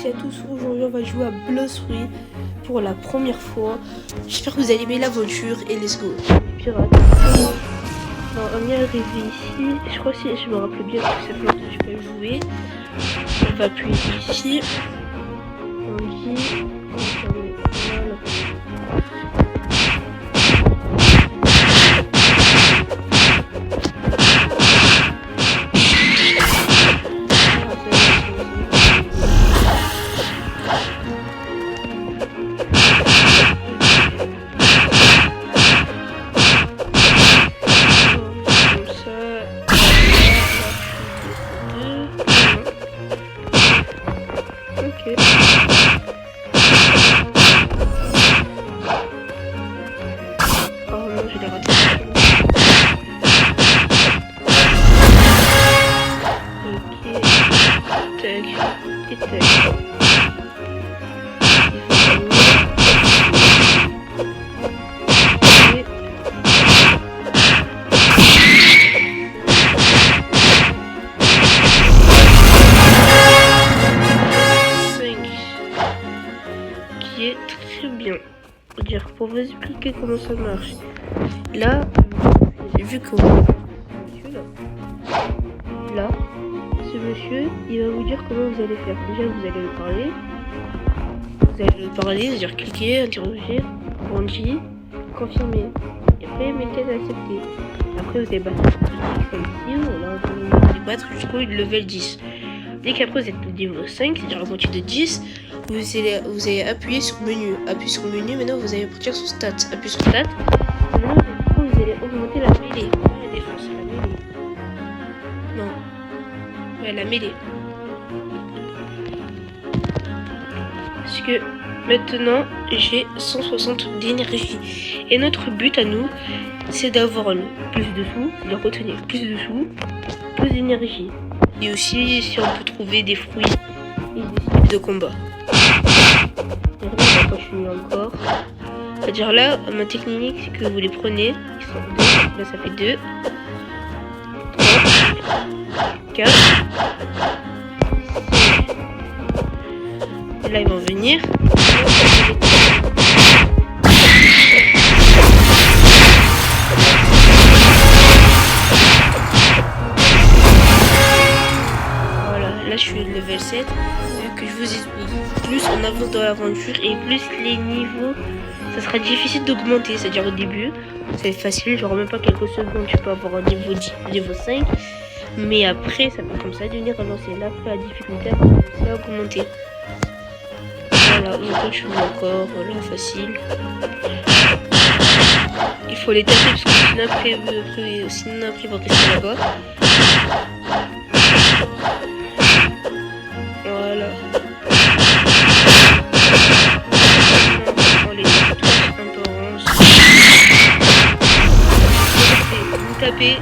Salut à tous, aujourd'hui on va jouer à Blossruit pour la première fois. J'espère que vous allez aimer l'aventure et let's go. Pirate. Alors on est arrivé ici, je crois que je me rappelle bien parce que ça fait longtemps que je peux jouer. On va appuyer ici. On dit. Voilà. Ok. Oh non, je l'ai raté. Ok. Tac. Et tac. Qui est très bien. Dire pour vous expliquer comment ça marche. Là, j'ai vu que là, ce monsieur, il va vous dire comment vous allez faire. Déjà, vous allez le parler. Vous allez le parler, c'est-à-dire cliquer, interroger, on dit, confirmer. Et après, mettez accepter. Après, vous allez battre ici, là, vous allez battre jusqu'au level 10. Dès qu'après, vous êtes au niveau 5, c'est-à-dire la moitié de 10, vous allez appuyer sur menu. Appuyez sur menu, maintenant vous allez partir sur stats. Appuyez sur stats. Maintenant, vous allez augmenter la mêlée. Pas la défense, la mêlée. Non. Ouais, la mêlée. Parce que maintenant, j'ai 160 d'énergie. Et notre but à nous, c'est d'avoir plus de sous, de retenir plus de sous, plus d'énergie. Et aussi, si on peut trouver des fruits et des types de combat. Et là, on va continuer encore. C'est-à-dire là, ma technique, c'est que vous les prenez. Ils sont 2. Là, ça fait 2. 3. 4. Et là, ils vont venir. Là, je suis level 7, vu que je vous explique. Plus on avance dans l'aventure et plus les niveaux, ça sera difficile d'augmenter. C'est-à-dire au début, c'est facile, genre même pas quelques secondes, tu peux avoir un niveau 10, niveau 5. Mais après, ça peut comme ça devenir avancé. Là, après, la difficulté va augmenter. Voilà, on continue encore, voilà, facile. Il faut les taper parce que sinon après ils vont rester là-bas. Voilà. On les tape tous un peu rose. Vous tapez.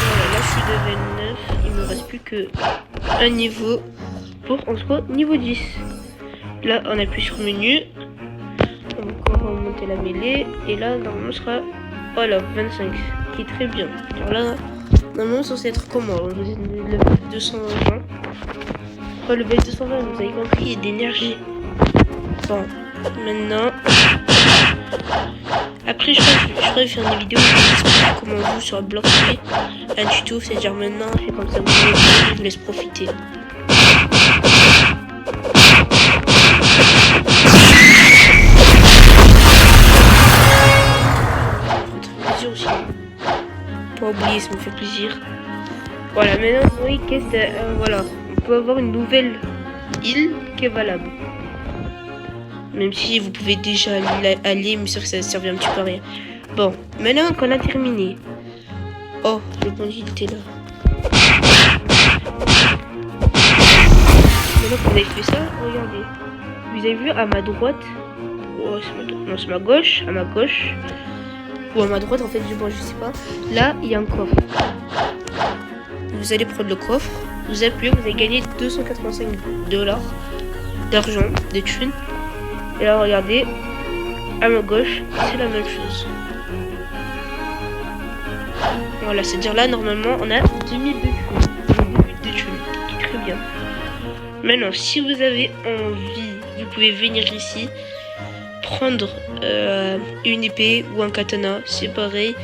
Voilà, là je suis level 9. Il me reste plus que un niveau pour on soit niveau 10. Là on appuie sur menu. Encore remonter la mêlée. Et là normalement on sera. Voilà, 25, qui est très bien. Alors là, normalement, c'est censé être comment? Vous êtes le level 220. Enfin, le level 220, vous avez compris, et d'énergie. Bon, maintenant. Après, je ferai faire une vidéo où je vous explique comment on joue sur Blossruit. Un tuto, c'est-à-dire maintenant, je fais comme ça, je vous laisse profiter. Aussi. Pas oublier, ça me fait plaisir. Voilà, maintenant, oui, voilà, on peut avoir une nouvelle île qui est valable. Même si vous pouvez déjà aller, mais sûr que ça servait un petit peu à rien. Bon, maintenant qu'on a terminé. Oh, le bandit était là. Maintenant que vous avez fait ça, regardez. Vous avez vu à ma droite. Oh, c'est ma gauche. À ma gauche. Ou à ma droite en fait, bon, je sais pas. Là, il y a un coffre. Vous allez prendre le coffre, vous appuyez, vous allez gagner 285 $ d'argent, de thunes. Et là, regardez, à ma gauche, c'est la même chose. Voilà, c'est-à-dire là, normalement, on a 2000 de thunes. Très bien. Maintenant, si vous avez envie, vous pouvez venir ici, prendre une épée ou un katana, c'est pareil.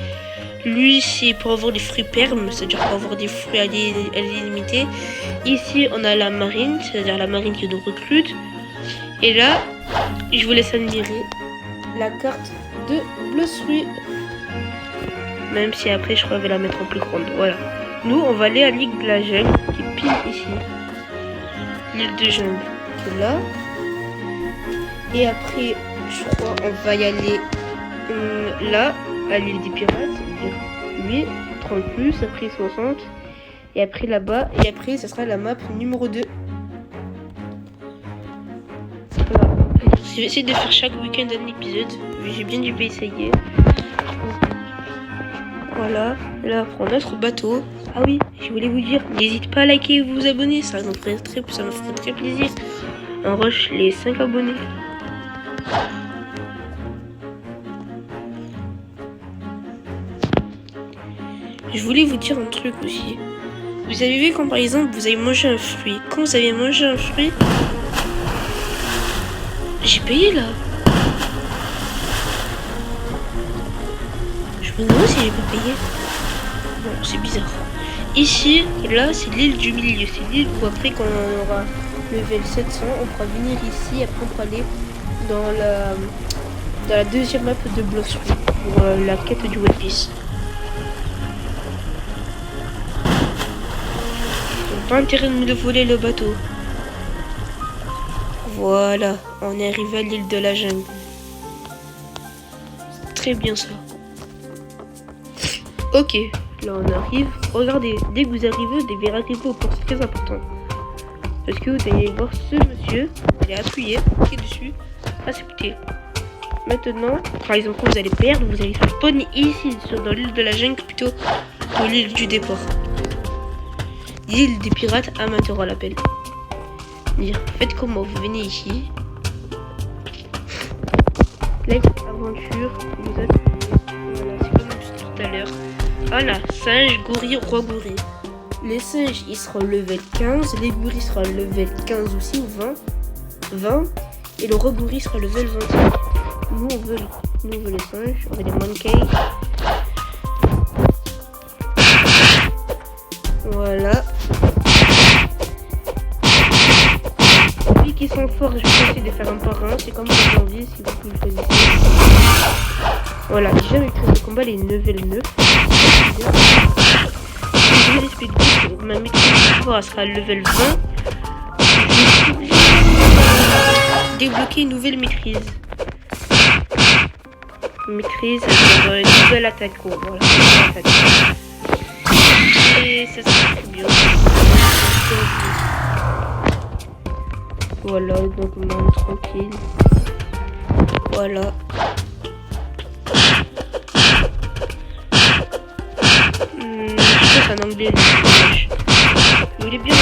Lui, c'est pour avoir des fruits permes, c'est-à-dire pour avoir des fruits à l'illimité. Ici, on a la marine, c'est-à-dire la marine qui nous recrute. Et là, je vous laisse admirer la carte de Blossruy. Même si après, je crois que je vais la mettre en plus grande. Voilà. Nous, on va aller à l'île de la jungle, qui est pile ici. L'île de jungle, qui est là. Et après, je crois, on va y aller là, à l'île des pirates. C'est-à-dire 8, 30 plus, après 60. Et après là-bas. Et après, ça sera la map numéro 2. Voilà. Je vais essayer de faire chaque week-end un épisode. J'ai bien dû essayer. Voilà, là on prend notre bateau. Ah oui, je voulais vous dire, n'hésitez pas à liker et vous abonner, ça me ferait très plaisir. On rush les 5 abonnés. Je voulais vous dire un truc aussi. Vous avez vu quand par exemple vous avez mangé un fruit. Quand vous avez mangé un fruit, j'ai payé là. Je me demande si j'ai pas payé. Bon, c'est bizarre. Ici, là, c'est l'île du milieu. C'est l'île où après, quand on aura level 700, on pourra venir ici. Après, on pourra aller dans la deuxième map de Blossruy pour la quête du One Piece. On n'a pas intérêt de me voler le bateau. Voilà, on est arrivé à l'île de la jungle. C'est très bien ça. Ok, là on arrive. Regardez, dès que vous arrivez, vous devez arriver au port, c'est très important. Parce que vous allez voir ce monsieur, vous allez appuyer, cliquer dessus, accepter. Maintenant, par exemple, quand vous allez perdre, vous allez spawn ici, dans l'île de la jungle, plutôt que l'île du départ. L'île des pirates amateurs à l'appel. Dire, faites comment, vous venez ici. Let's aventure, vous êtes. Voilà, c'est comme tout à l'heure. Voilà, singe, gorille, roi gorille. Les singes, ils seront level 15. Les gorilles seront level 15 aussi, ou 20. Et le roi gorille sera level 25. Nous, on veut les singes. On veut les monkeys. Voilà. Vu qu'ils sont forts, je vais essayer de faire un par un. C'est comme ça j'ai envie, si vous pouvez le choisir. Voilà, j'ai maîtrisé le combat, les level 9. Je vous explique que ma maîtrise de pouvoir sera level 20. Débloquer une nouvelle maîtrise. Maîtrise sur une nouvelle attaque. Oh, voilà, et ça sera très bien. Voilà, donc on est tranquille. Voilà. C'est un anglais. Je voulais bien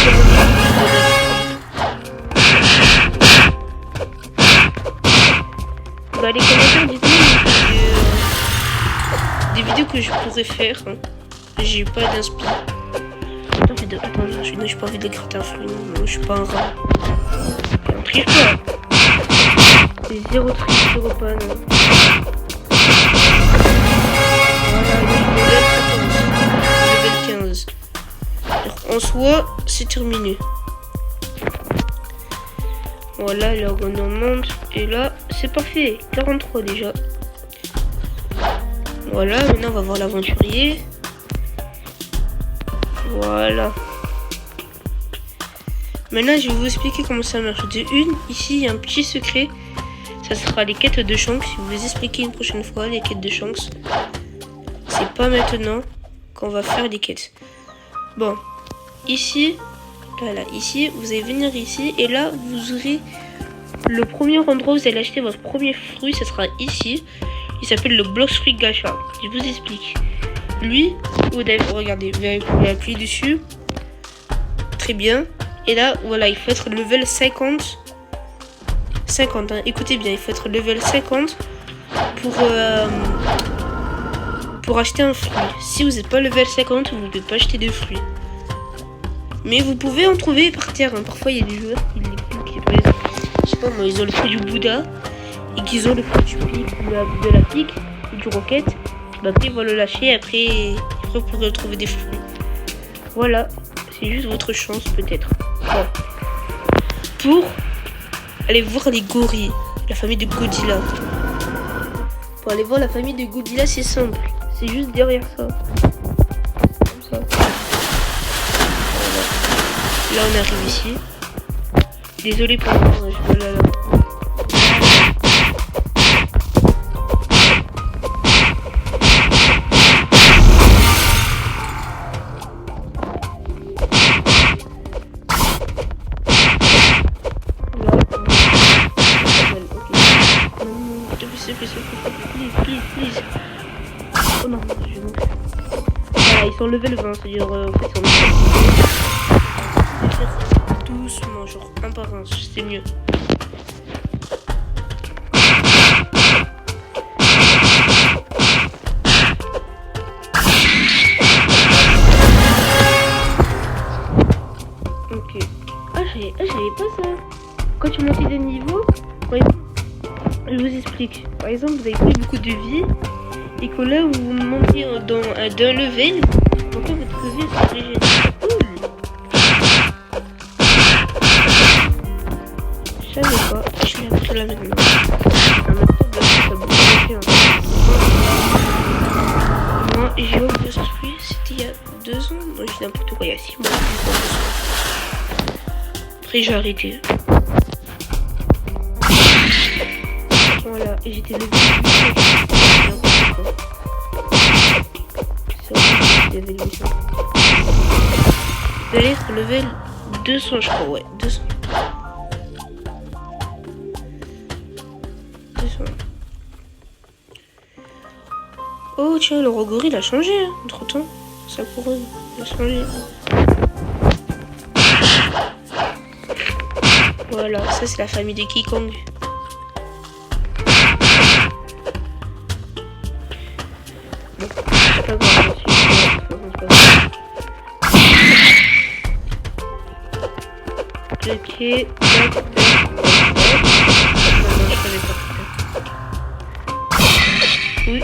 bah, les commentaires, dites-moi des vidéos que je pourrais faire. Hein. J'ai pas d'inspi. Attends, j'ai pas envie d'écrire un fruit. Non, je suis pas un rat. On triche pas. C'est zéro triche, zéro panne. Level 15. En soi, c'est terminé. Voilà, là on monte. Et là, c'est parfait. 43 déjà. Voilà, maintenant on va voir l'aventurier. Voilà. Maintenant, je vais vous expliquer comment ça marche. De une, ici, il y a un petit secret. Ça sera les quêtes de Shanks. Je vais vous expliquer une prochaine fois les quêtes de Shanks. C'est pas maintenant qu'on va faire les quêtes. Bon, ici, voilà, ici, vous allez venir ici. Et là, vous aurez le premier endroit où vous allez acheter votre premier fruit. Ça sera ici. Il s'appelle le Blossruy Gacha. Je vous explique. Lui, vous allez regarder, vous allez appuyer dessus. Très bien. Et là, voilà, il faut être level 50. 50, hein. Écoutez bien, il faut être level 50 pour pour acheter un fruit. Si vous n'êtes pas level 50, vous ne pouvez pas acheter de fruits. Mais vous pouvez en trouver par terre. Hein. Parfois, il y a des joueurs qui les piquent. Par exemple, je sais pas moi, ils ont le fruit du Bouddha et qu'ils ont le fruit du pic, de la pique ou du roquette. Bah, après, ils vont le lâcher. Après, vous pourrez retrouver des fruits. Voilà. C'est juste votre chance, peut-être. Bon. Pour aller voir les gorilles, la famille de Godzilla. Pour aller voir la famille de Godzilla, c'est simple. C'est juste derrière ça. Comme ça. Voilà. Là, on arrive ici. Désolé pour moi, je vais là. Please. Oh non, je manque. Voilà, ils sont level 20, c'est-à-dire en fait ils sont level 20. Doucement, genre un par un, c'est mieux. Ok. Ah, j'avais pas ça. Quand tu montais des niveaux, je vous explique. Par exemple, vous avez pris beaucoup de vie et que là où vous montez d'un level, en fait votre level c'est léger. Je savais pas, je l'ai appris là maintenant. Moi, j'ai ouvert ce fruit, c'était il y a 2 ans. Non, j'ai n'importe quoi, il y a 6 mois. Après, j'ai arrêté. Voilà, et j'étais level 800. Vous allez être level 200, je crois, ouais, 200. Oh tiens, le Rogori il a changé, hein, entre temps. Ça pourrait, il a changé. Voilà, ça c'est la famille de Kikong. Bon, c'est pas grave, ok, oui.